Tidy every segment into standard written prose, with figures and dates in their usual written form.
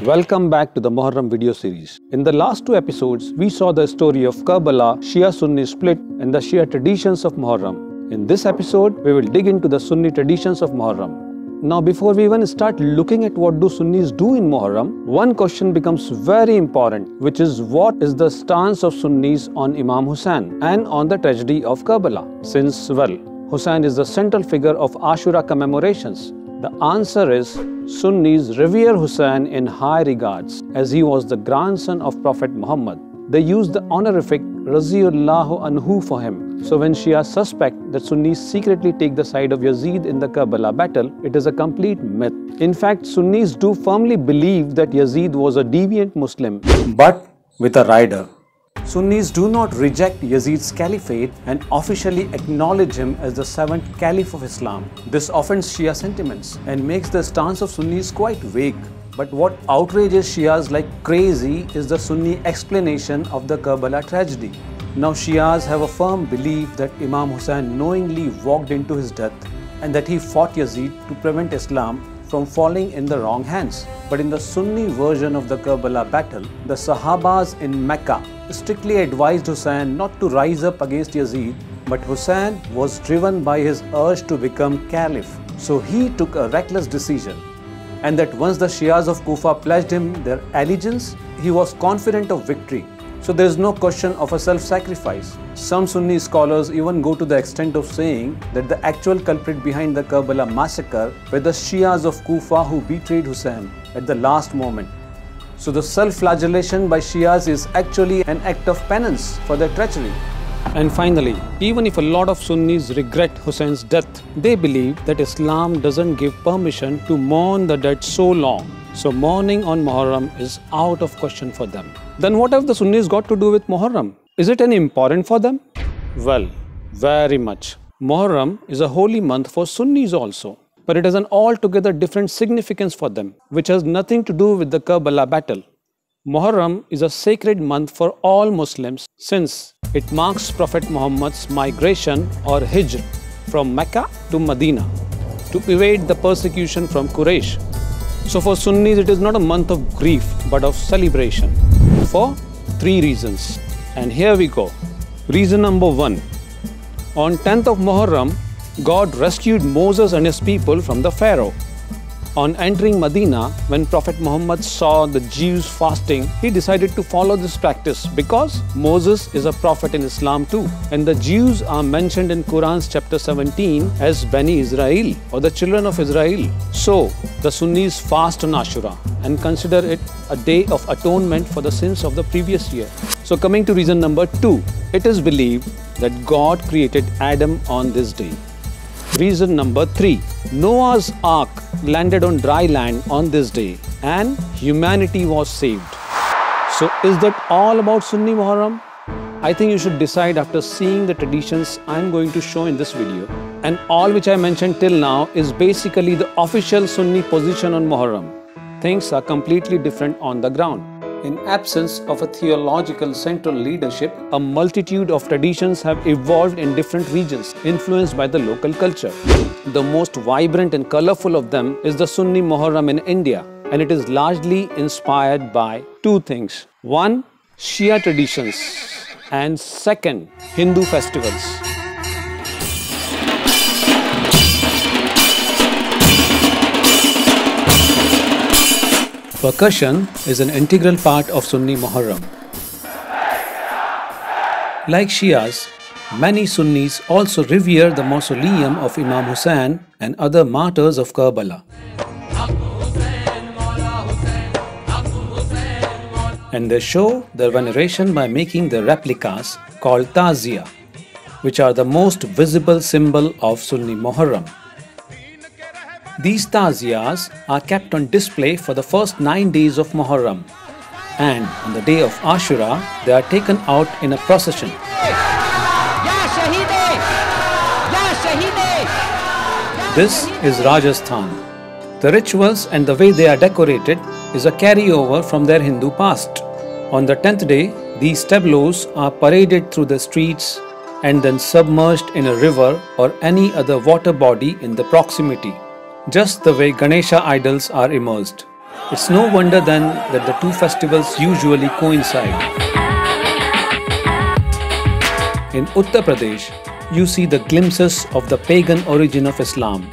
Welcome back to the Muharram video series. In the last two episodes, we saw the story of Karbala, Shia-Sunni split, and the Shia traditions of Muharram. In this episode, we will dig into the Sunni traditions of Muharram. Now, before we even start looking at what do Sunnis do in Muharram, one question becomes very important, which is what is the stance of Sunnis on Imam Hussain and on the tragedy of Karbala? Since, well, Hussain is the central figure of Ashura commemorations. The answer is Sunnis revere Hussain in high regards as he was the grandson of Prophet Muhammad. They use the honorific Raziyallahu Anhu for him. So when Shia suspect that Sunnis secretly take the side of Yazid in the Karbala battle, it is a complete myth. In fact, Sunnis do firmly believe that Yazid was a deviant Muslim, but with a rider. Sunnis do not reject Yazid's caliphate and officially acknowledge him as the seventh caliph of Islam. This offends Shia sentiments and makes the stance of Sunnis quite vague. But what outrages Shias like crazy is the Sunni explanation of the Karbala tragedy. Now Shias have a firm belief that Imam Hussain knowingly walked into his death and that he fought Yazid to prevent Islam from falling in the wrong hands. But in the Sunni version of the Karbala battle, the Sahabas in Mecca strictly advised Hussain not to rise up against Yazid, but Hussain was driven by his urge to become caliph. So he took a reckless decision. And that once the Shias of Kufa pledged him their allegiance, he was confident of victory. So there is no question of a self-sacrifice. Some Sunni scholars even go to the extent of saying that the actual culprit behind the Karbala massacre were the Shias of Kufa who betrayed Hussain at the last moment. So the self-flagellation by Shias is actually an act of penance for their treachery. And finally, even if a lot of Sunnis regret Hussein's death, they believe that Islam doesn't give permission to mourn the dead so long. So mourning on Muharram is out of question for them. Then what have the Sunnis got to do with Muharram? Is it any important for them? Well, very much. Muharram is a holy month for Sunnis also. But it has an altogether different significance for them, which has nothing to do with the Karbala battle. Muharram is a sacred month for all Muslims since it marks Prophet Muhammad's migration or Hijr from Mecca to Medina to evade the persecution from Quraysh. So for Sunnis, it is not a month of grief, but of celebration for three reasons. And here we go. Reason number one. On 10th of Muharram, God rescued Moses and his people from the Pharaoh. On entering Medina, when Prophet Muhammad saw the Jews fasting, he decided to follow this practice because Moses is a prophet in Islam too. And the Jews are mentioned in Quran's chapter 17 as Bani Israel or the children of Israel. So, the Sunnis fast on Ashura and consider it a day of atonement for the sins of the previous year. So coming to reason number two, it is believed that God created Adam on this day. Reason number three, Noah's Ark landed on dry land on this day and humanity was saved. So is that all about Sunni Muharram? I think you should decide after seeing the traditions I am going to show in this video. And all which I mentioned till now is basically the official Sunni position on Muharram. Things are completely different on the ground. In absence of a theological central leadership, a multitude of traditions have evolved in different regions, influenced by the local culture. The most vibrant and colorful of them is the Sunni Muharram in India, and it is largely inspired by two things. One, Shia traditions, and second, Hindu festivals. Percussion is an integral part of Sunni Muharram. Like Shias, many Sunnis also revere the mausoleum of Imam Hussain and other martyrs of Karbala. And they show their veneration by making the replicas called Tazia, which are the most visible symbol of Sunni Muharram. These Taziyas are kept on display for the first 9 days of Muharram, and on the day of Ashura, they are taken out in a procession. This is Rajasthan. The rituals and the way they are decorated is a carryover from their Hindu past. On the 10th day, these tableaus are paraded through the streets and then submerged in a river or any other water body in the proximity, just the way Ganesha idols are immersed. It's no wonder then that the two festivals usually coincide. In Uttar Pradesh, you see the glimpses of the pagan origin of Islam.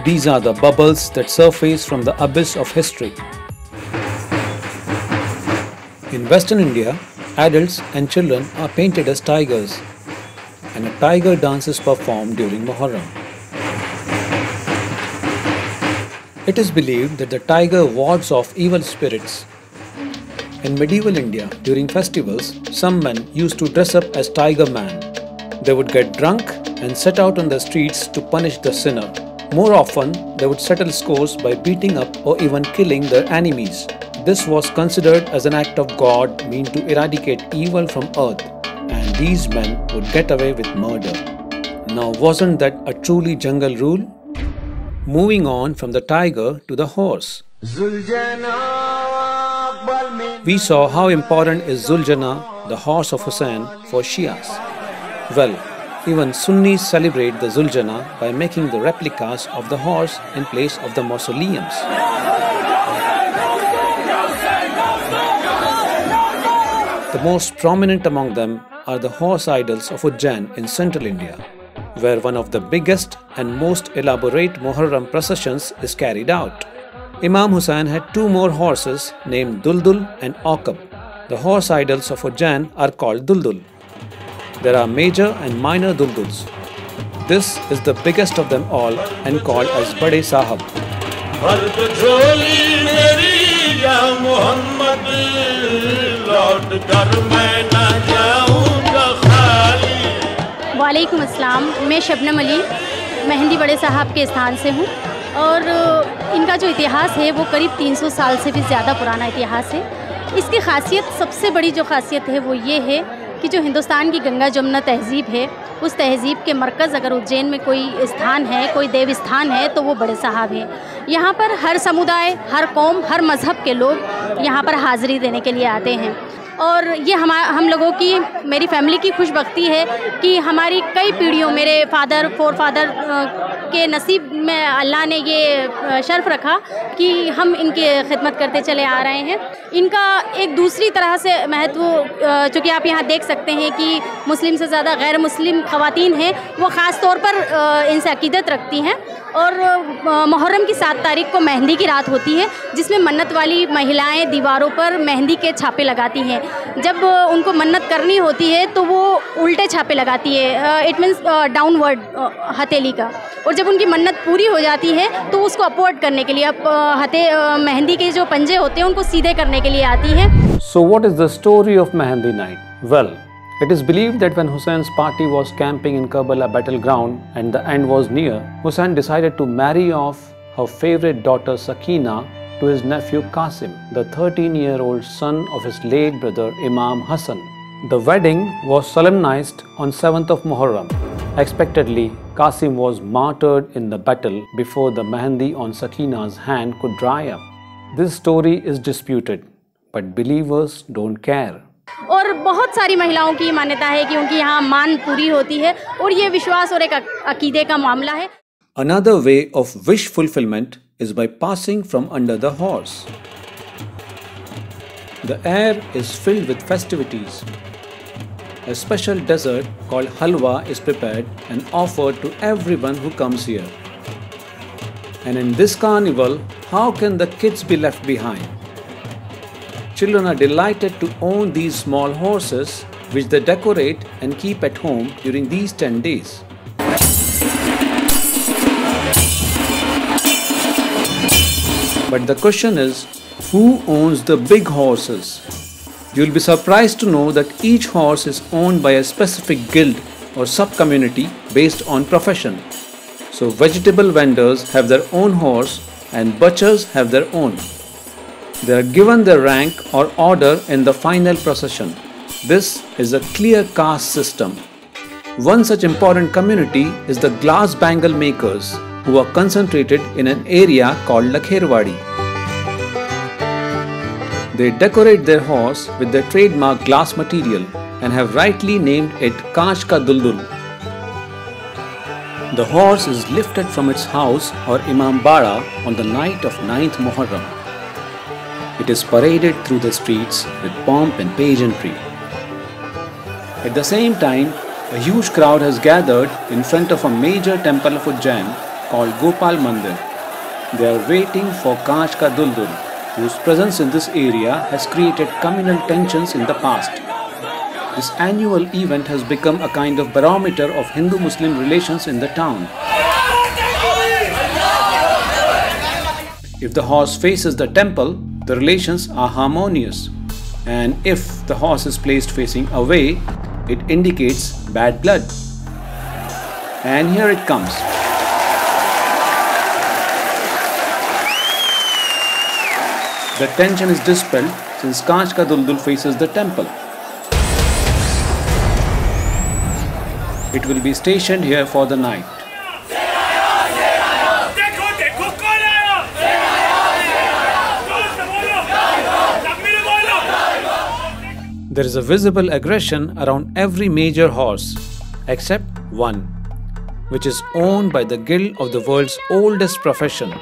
These are the bubbles that surface from the abyss of history. In Western India, adults and children are painted as tigers, and a tiger dance is performed during Muharram. It is believed that the tiger wards off evil spirits. In medieval India, during festivals, some men used to dress up as Tiger Man. They would get drunk and set out on the streets to punish the sinner. More often, they would settle scores by beating up or even killing their enemies. This was considered as an act of God meant to eradicate evil from earth, and these men would get away with murder. Now, wasn't that a truly jungle rule? Moving on from the tiger to the horse. We saw how important is Zuljana, the horse of Hussain, for Shias. Well, even Sunnis celebrate the Zuljana by making the replicas of the horse in place of the mausoleums. The most prominent among them are the horse idols of Ujjain in central India, where one of the biggest and most elaborate Muharram processions is carried out. Imam Hussain had two more horses named Duldul and Aqab. The horse idols of Ujjain are called Duldul. There are major and minor Dulduls. This is the biggest of them all and called as Bade Sahab. वालेकुम अस्सलाम, मैं शबनम अली मेहंदी बड़े साहब के स्थान से हूँ और इनका जो इतिहास है वो करीब 300 साल से भी ज़्यादा पुराना इतिहास है। इसकी खासियत, सबसे बड़ी जो खासियत है वो ये है कि जो हिंदुस्तान की गंगा जमुना तहज़ीब है, उस तहज़ीब के मरकज़ अगर उज्जैन में कोई स्थान है, कोई देव स्थान है, तो वो बड़े साहब है। यहाँ पर हर समुदाय, हर कौम, हर मज़हब के लोग यहाँ पर हाज़िरी देने के लिए आते हैं और ये हम लोगों की, मेरी फैमिली की खुशबख्ती है कि हमारी कई पीढ़ियों, मेरे फोर फादर के नसीब में अल्लाह ने ये शर्फ रखा कि हम इनकी खिदमत करते चले आ रहे हैं। इनका एक दूसरी तरह से महत्व, चूँकि आप यहाँ देख सकते हैं कि मुस्लिम से ज़्यादा गैर मुस्लिम ख़वातीन हैं, वो ख़ास तौर पर इनसे अकीदत रखती हैं। और मुहर्रम की 7 तारीख को मेहंदी की रात होती है, जिसमें मन्नत वाली महिलाएं दीवारों पर मेहंदी के छापे लगाती हैं। जब उनको मन्नत करनी होती है तो वो उल्टे छापे लगाती है, इट मीन्स डाउनवर्ड हथेली का, और जब उनकी मन्नत पूरी हो जाती है तो उसको अपवर्ड करने के लिए, मेहंदी के जो पंजे होते हैं उनको सीधे करने के लिए आती हैं। So what is the story of Mehendi night? Well, it is believed that when Hussein's party was camping in Karbala battleground and the end was near, Hussein decided to marry off her favorite daughter Sakina to his nephew Qasim, the 13-year-old son of his late brother Imam Hassan. The wedding was solemnized on 7th of Muharram. Expectedly, Qasim was martyred in the battle before the mehendi on Sakina's hand could dry up. This story is disputed, but believers don't care. और बहुत सारी महिलाओं की मान्यता है कि उनकी यहाँ मान पूरी होती है और ये विश्वास और एक अकीदे का मामला है। Another way of wish fulfillment is by passing from under the horse. The air is filled with festivities. A special dessert called halwa is prepared and offered to everyone who comes here. And in this carnival, how can the kids be left behind? Children are delighted to own these small horses, which they decorate and keep at home during these 10 days. But the question is, who owns the big horses? You'll be surprised to know that each horse is owned by a specific guild or sub-community based on profession. So vegetable vendors have their own horse and butchers have their own. They are given their rank or order in the final procession. This is a clear caste system. One such important community is the glass bangle makers, who are concentrated in an area called Lakherwadi. They decorate their horse with their trademark glass material and have rightly named it Kanch Ka Duldul. The horse is lifted from its house or Imam Bada on the night of 9th Muharram. It is paraded through the streets with pomp and pageantry. At the same time, a huge crowd has gathered in front of a major temple of Ujjain called Gopal Mandir. They are waiting for Kanch Ka Duldul, whose presence in this area has created communal tensions in the past. This annual event has become a kind of barometer of Hindu-Muslim relations in the town. If the horse faces the temple, the relations are harmonious, and if the horse is placed facing away, it indicates bad blood. And here it comes. The tension is dispelled since Kanch Ka Duldul faces the temple. It will be stationed here for the night. There is a visible aggression around every major horse, except one, which is owned by the guild of the world's oldest profession.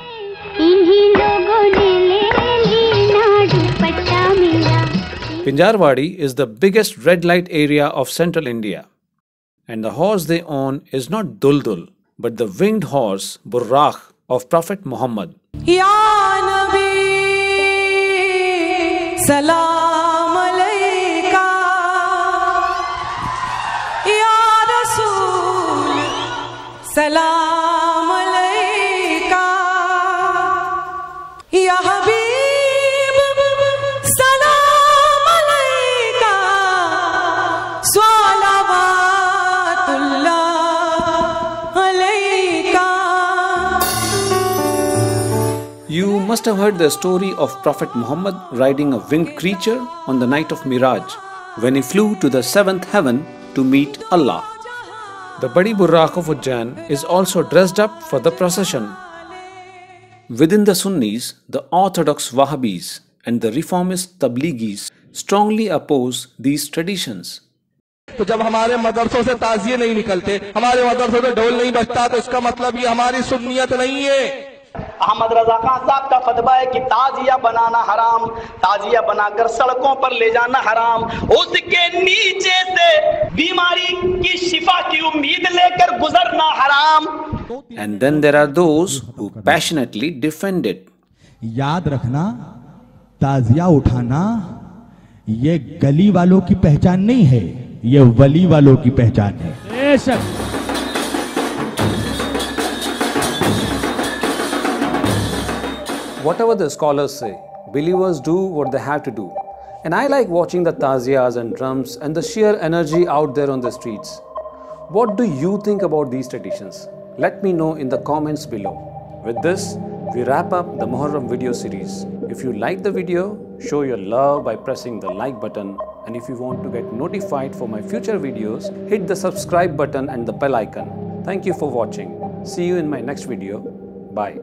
Pinjarwadi is the biggest red light area of central India, and the horse they own is not Duldul, but the winged horse Burrakh of Prophet Muhammad. Ya Nabi, Salam Alayka, Ya Rasool, Salam Alayka, Ya Habib, Salam Alayka, Salawatullah Alayka. You must have heard the story of Prophet Muhammad riding a winged creature on the night of Miraj, when he flew to the seventh heaven to meet Allah. The Badi Burrakh of Ujjain is also dressed up for the procession. Within the Sunnis, the orthodox Wahhabis and the reformist Tabligis strongly oppose these traditions. तो जब हमारे मदरसों से ताजिए नहीं निकलते, हमारे मदरसों से ढोल नहीं बजता, तो इसका मतलब ये हमारी सुन्नियत नहीं है। अहमद रजा खान साहब का फतवा है कि ताजिया बनाना हराम, ताजिया बनाकर सड़कों पर ले जाना हराम, उसके नीचे से बीमारी की शिफा की उम्मीद लेकर गुजरना हराम. And then there are those who passionately defend it. याद रखना, ताजिया उठाना ये गली वालों की पहचान नहीं है, ये वली वालों की पहचान है. Whatever the scholars say, believers do what they have to do. And I like watching the taziyas and drums and the sheer energy out there on the streets. What do you think about these traditions? Let me know in the comments below. With this, we wrap up the Muharram video series. If you like the video, show your love by pressing the like button. And if you want to get notified for my future videos, hit the subscribe button and the bell icon. Thank you for watching. See you in my next video. Bye.